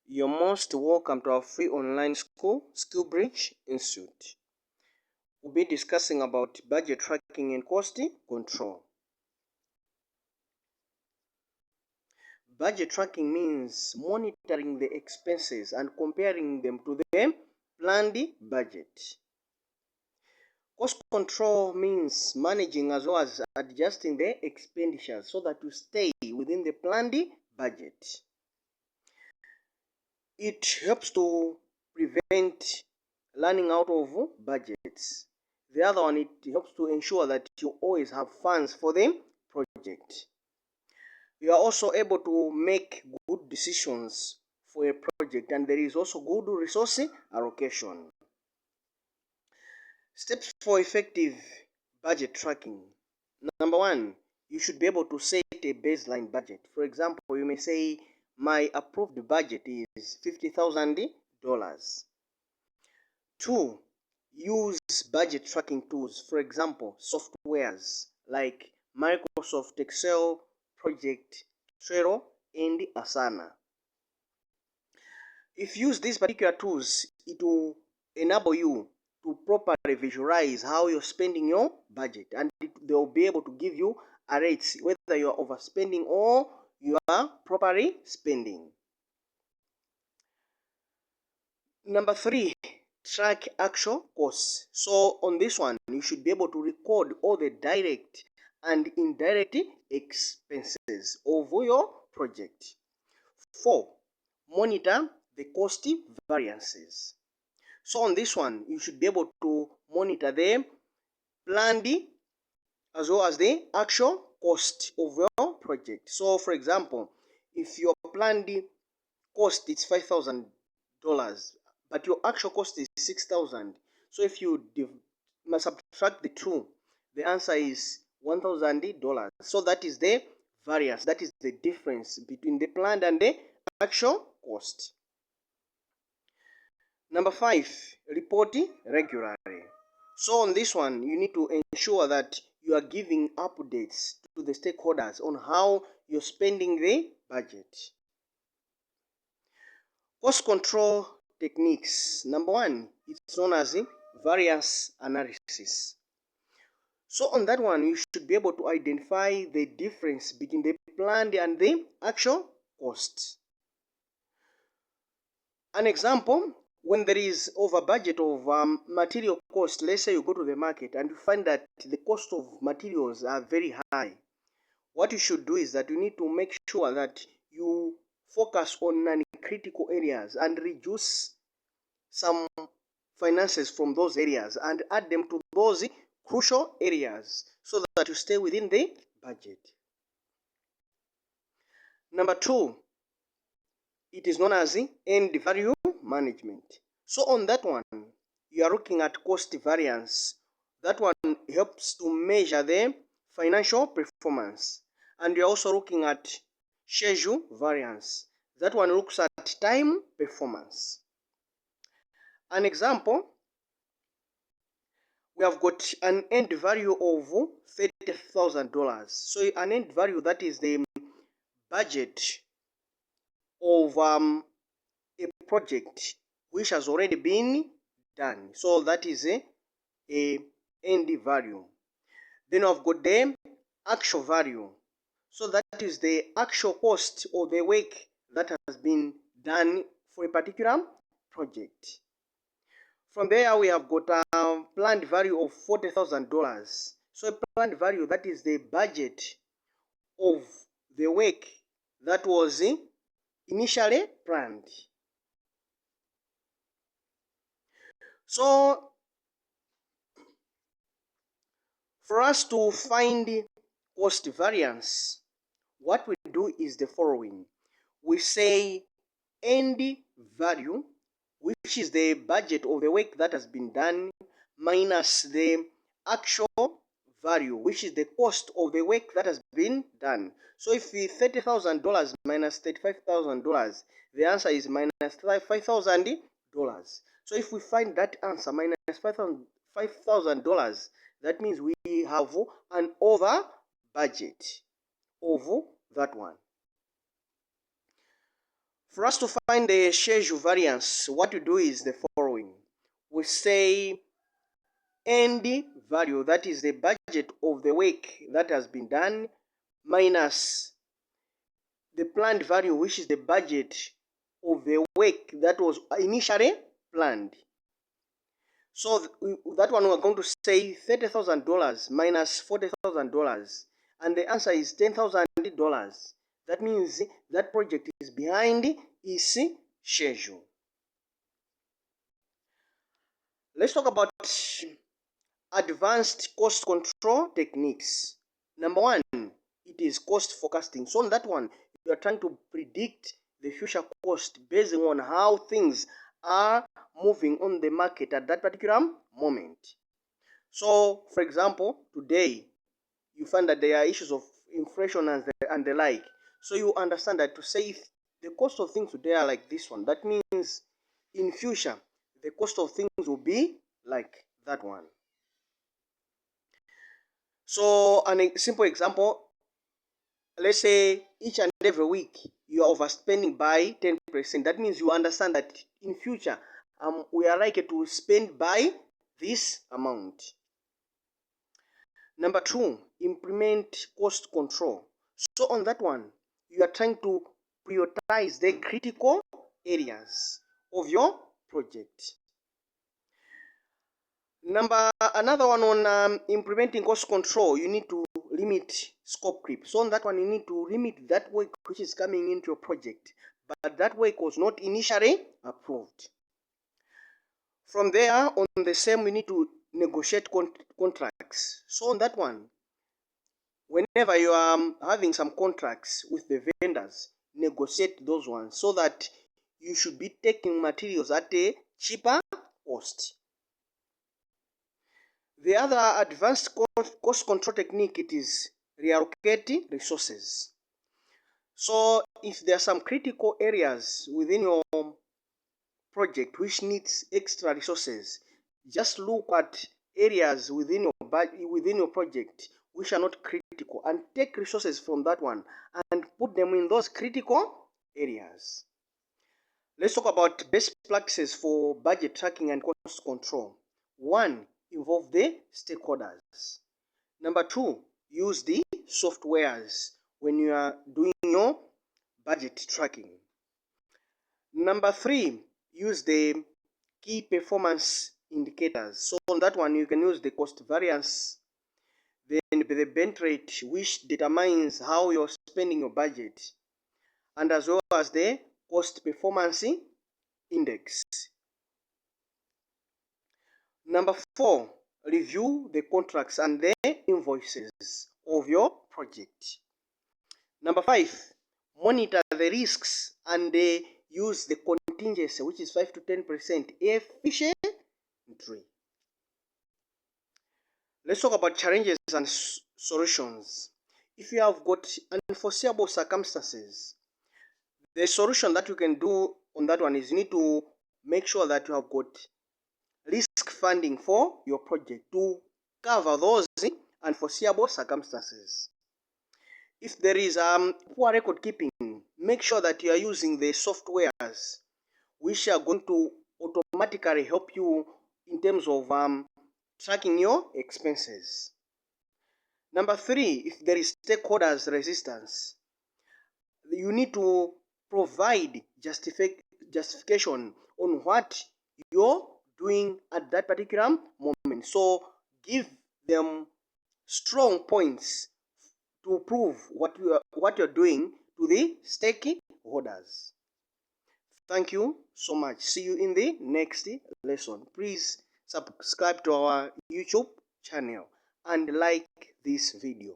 You're most welcome to our free online school, SkillBridge Institute. We'll be discussing about budget tracking and cost control. Budget tracking means monitoring the expenses and comparing them to the planned budget. Cost control means managing as well as adjusting the expenditures so that you stay within the planned budget. It helps to prevent running out of budgets. The other one, it helps to ensure that you always have funds for the project. You are also able to make good decisions for a project, and there is also good resource allocation. Steps for effective budget tracking. Number one, you should be able to set a baseline budget. For example, you may say, my approved budget is $50,000. Two, use budget tracking tools. For example, softwares like Microsoft Excel, Project, Trello, and Asana. If you use these particular tools, it will enable you to properly visualize how you're spending your budget, and they'll be able to give you a rate whether you are overspending or you are properly spending. Number three, track actual costs. So on this one, you should be able to record all the direct and indirect expenses of your project. Four, monitor the cost variances. So on this one, you should be able to monitor the planned as well as the actual cost of your project. So for example, if your planned cost is $5,000, but your actual cost is $6,000. So if you subtract the two, the answer is $1,000. So that is the variance, that is the difference between the planned and the actual cost. Number five, report regularly. So on this one, you need to ensure that you are giving updates to the stakeholders on how you're spending the budget. Cost control techniques. Number one, it's known as variance analysis. So on that one, you should be able to identify the difference between the planned and the actual cost. An example, when there is over budget of material cost, let's say you go to the market and you find that the cost of materials are very high. What you should do is that you need to make sure that you focus on non-critical areas and reduce some finances from those areas and add them to those crucial areas so that you stay within the budget. Number two, it is known as end value management. So on that one, you are looking at cost variance. That one helps to measure the financial performance. And you're also looking at schedule variance. That one looks at time performance. An example, we have got an end value of $30,000. So an end value, that is the budget of a project which has already been done. So that is a end value. Then I've got the actual value. So that is the actual cost of the work that has been done for a particular project. From there, we have got a planned value of $40,000. So a planned value, that is the budget of the work that was initially planned. So for us to find cost variance, what we do is the following. We say end value, which is the budget of the work that has been done, minus the actual value, which is the cost of the work that has been done. So if $30,000 minus $35,000, the answer is minus $5,000. So if we find that answer minus $5,000, that means we have an over budget of that one. For us to find the schedule variance, what we do is the following. We say end value, that is the budget of the work that has been done, minus the planned value, which is the budget of the work that was initially planned. So that one we're going to say $30,000 minus $40,000, and the answer is $10,000. That means that project is behind its schedule. Let's talk about advanced cost control techniques. Number one, it is cost forecasting. So on that one, you are trying to predict the future cost based on how things are moving on the market at that particular moment. So, for example, today you find that there are issues of inflation and the like. So you understand that to say if the cost of things today are like this one, that means in future the cost of things will be like that one. So a simple example, let's say each and every week you are overspending by 10%. That means you understand that in future we are likely to spend by this amount. Number two, implement cost control. So on that one, you are trying to prioritize the critical areas of your project. Another one on implementing cost control, you need to limit scope creep. So on that one, you need to limit that work which is coming into your project, but that work was not initially approved. From there, on the same, we need to negotiate contracts. So on that one, whenever you are having some contracts with the vendors, negotiate those ones so that you should be taking materials at a cheaper cost. The other advanced cost control technique, it is reallocate resources. So if there are some critical areas within your project which needs extra resources, just look at areas within your project which are not critical and take resources from that one and put them in those critical areas. Let's talk about best practices for budget tracking and cost control. One, involve the stakeholders. Number two, use the softwares when you are doing your budget tracking. Number three, use the key performance indicators. So on that one, you can use the cost variance, then the bent rate, which determines how you're spending your budget, and as well as the cost performance index. Number four, review the contracts and the invoices of your project. Number five, monitor the risks and use the contingency, which is 5 to 10% efficiently. Let's talk about challenges and solutions. If you have got unforeseeable circumstances, the solution that you can do on that one is you need to make sure that you have got risk funding for your project to cover those unforeseeable circumstances. If there is poor record keeping, make sure that you are using the softwares which are going to automatically help you in terms of tracking your expenses. Number three, if there is stakeholders resistance, you need to provide justification on what you're doing at that particular moment. So give them strong points to prove what you're doing to the stakeholders. Thank you so much. See you in the next lesson. Please subscribe to our YouTube channel and like this video.